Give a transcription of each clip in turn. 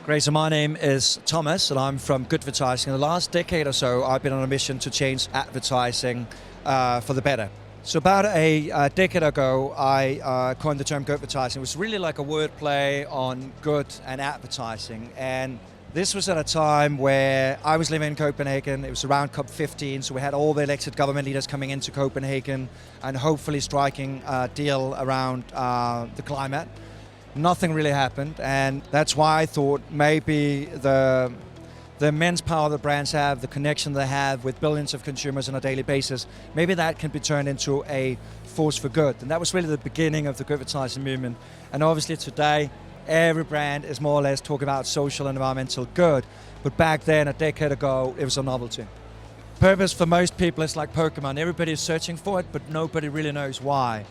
Great, so my name is Thomas and I'm from Goodvertising. In the last decade or so, I've been on a mission to change advertising for the better. So about a decade ago, I coined the term Goodvertising. It was really like a wordplay on good and advertising. And this was at a time where I was living in Copenhagen. It was around COP15, so we had all the elected government leaders coming into Copenhagen and hopefully striking a deal around the climate. Nothing really happened, and that's why I thought maybe the immense power the brands have, the connection they have with billions of consumers on a daily basis, maybe that can be turned into a force for good. And that was really the beginning of the good advertising movement. And obviously today, every brand is more or less talking about social and environmental good. But back then, a decade ago, it was a novelty. Purpose for most people is like Pokemon. Everybody is searching for it, but nobody really knows why.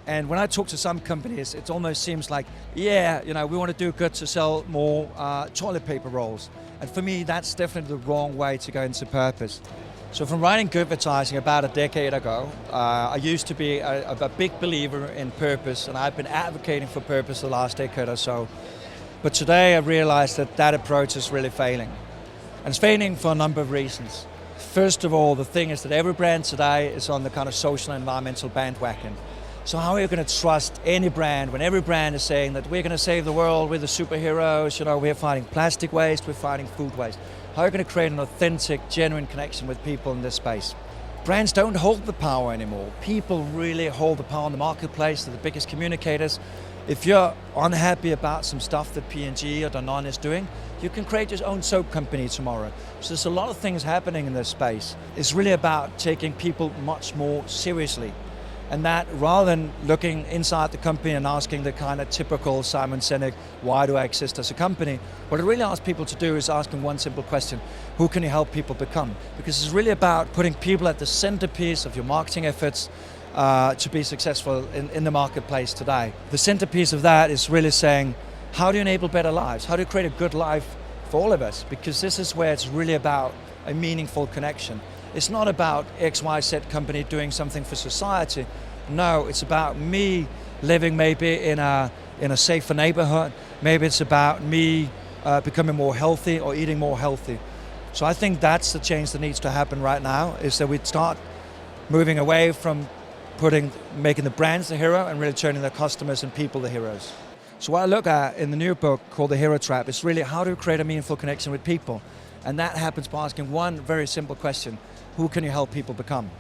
And when I talk to some companies, it almost seems like, yeah, we want to do good to sell more toilet paper rolls. And for me, that's definitely the wrong way to go into purpose. So from writing good advertising about a decade ago, I used to be a big believer in purpose, and I've been advocating for purpose the last decade or so. But today I realized that that approach is really failing. And it's failing for a number of reasons. First of all, the thing is that every brand today is on the kind of social and environmental bandwagon. So how are you going to trust any brand when every brand is saying that we're going to save the world, we're the superheroes, we're fighting plastic waste, we're fighting food waste. How are you going to create an authentic, genuine connection with people in this space? Brands don't hold the power anymore. People really hold the power in the marketplace. They're the biggest communicators. If you're unhappy about some stuff that P&G or Danone is doing, you can create your own soap company tomorrow. So there's a lot of things happening in this space. It's really about taking people much more seriously. And that, rather than looking inside the company and asking the kind of typical Simon Sinek, why do I exist as a company? What it really asks people to do is asking one simple question: who can you help people become? Because it's really about putting people at the centerpiece of your marketing efforts to be successful in the marketplace today. The centerpiece of that is really saying, how do you enable better lives? How do you create a good life for all of us? Because this is where it's really about a meaningful connection. It's not about XYZ company doing something for society. No, it's about me living maybe in a safer neighborhood. Maybe it's about me becoming more healthy or eating more healthy. So I think that's the change that needs to happen right now, is that we start moving away from making the brands the hero and really turning the customers and people the heroes. So what I look at in the new book called The Hero Trap is really how to create a meaningful connection with people. And that happens by asking one very simple question: who can you help people become?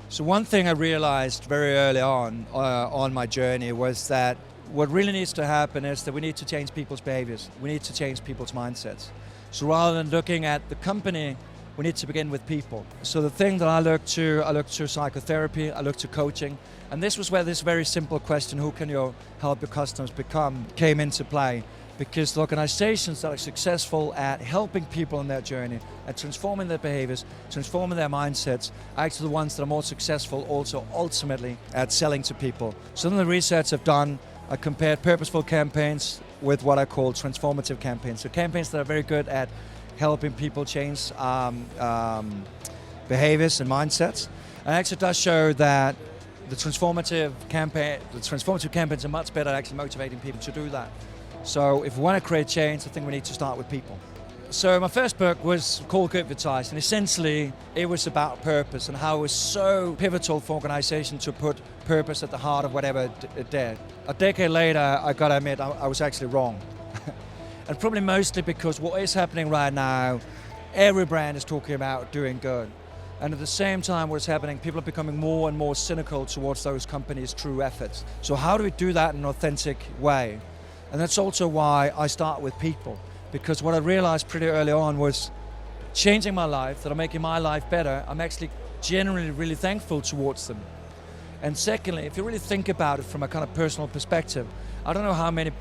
So one thing I realized very early on my journey was that what really needs to happen is that we need to change people's behaviors. We need to change people's mindsets. So rather than looking at the company, we need to begin with people. So the thing that I look to psychotherapy, I look to coaching. And this was where this very simple question, who can you help your customers become, came into play. Because the organizations that are successful at helping people on their journey, at transforming their behaviors, transforming their mindsets, are actually the ones that are more successful also ultimately at selling to people. Some of the research I've done, I compared purposeful campaigns with what I call transformative campaigns. So campaigns that are very good at helping people change behaviors and mindsets. And it actually does show that the transformative campaigns are much better at actually motivating people to do that. So if we want to create change, I think we need to start with people. So my first book was called Goodvertising, and essentially it was about purpose and how it was so pivotal for organizations to put purpose at the heart of whatever it did. A decade later, I got to admit, I was actually wrong. And probably mostly because what is happening right now, every brand is talking about doing good. And at the same time, what's happening, people are becoming more and more cynical towards those companies' true efforts. So how do we do that in an authentic way? And that's also why I start with people, because what I realized pretty early on was changing my life, that are making my life better. I'm actually genuinely really thankful towards them. And secondly, if you really think about it from a kind of personal perspective, I don't know how many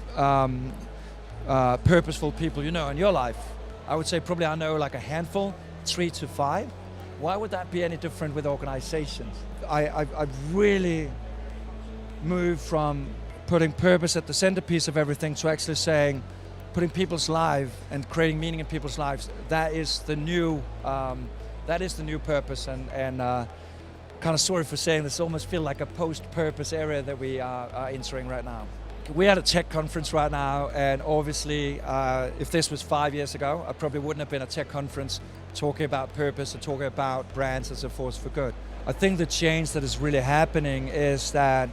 purposeful people you know in your life. I would say probably I know like a handful, 3 to 5. Why would that be any different with organizations? I've really moved from putting purpose at the centerpiece of everything to actually saying, putting people's lives and creating meaning in people's lives, that is the new purpose. And kind of sorry for saying this, almost feel like a post-purpose area that we are entering right now. we're at a tech conference right now, and obviously, if this was 5 years ago, I probably wouldn't have been at a tech conference talking about purpose and talking about brands as a force for good. I think the change that is really happening is that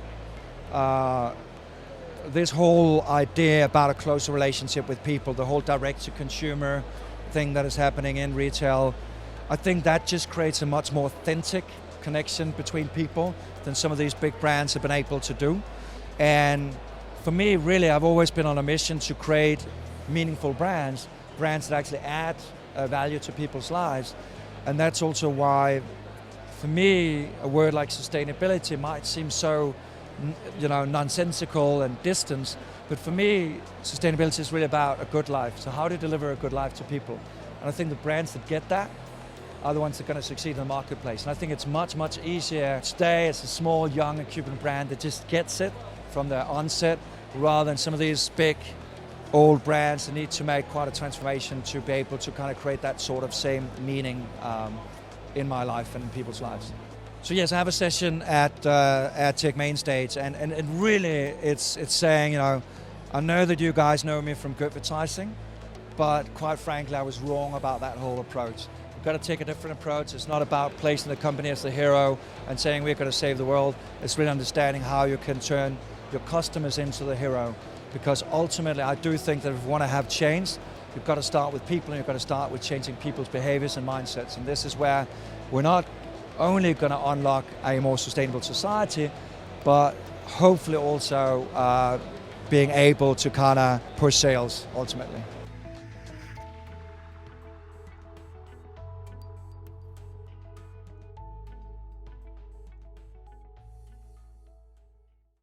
this whole idea about a closer relationship with people, the whole direct-to-consumer thing that is happening in retail, I think that just creates a much more authentic connection between people than some of these big brands have been able to do. And for me, really, I've always been on a mission to create meaningful brands that actually add value to people's lives. And that's also why, for me, a word like sustainability might seem so nonsensical and distant, but for me, sustainability is really about a good life. So how to deliver a good life to people. And I think the brands that get that are the ones that are going to succeed in the marketplace. And I think it's much, much easier to stay as a small, young Cuban brand that just gets it from the onset, rather than some of these big, old brands that need to make quite a transformation to be able to kind of create that sort of same meaning in my life and in people's lives. So yes, I have a session at Tech Main Stage, and really it's saying, I know that you guys know me from Goodvertising, but quite frankly, I was wrong about that whole approach. We've got to take a different approach. It's not about placing the company as the hero and saying we're going to save the world. It's really understanding how you can turn your customers into the hero, because ultimately I do think that if we want to have change, you've got to start with people, and you've got to start with changing people's behaviors and mindsets. And this is where we're not only going to unlock a more sustainable society, but hopefully also being able to kind of push sales ultimately.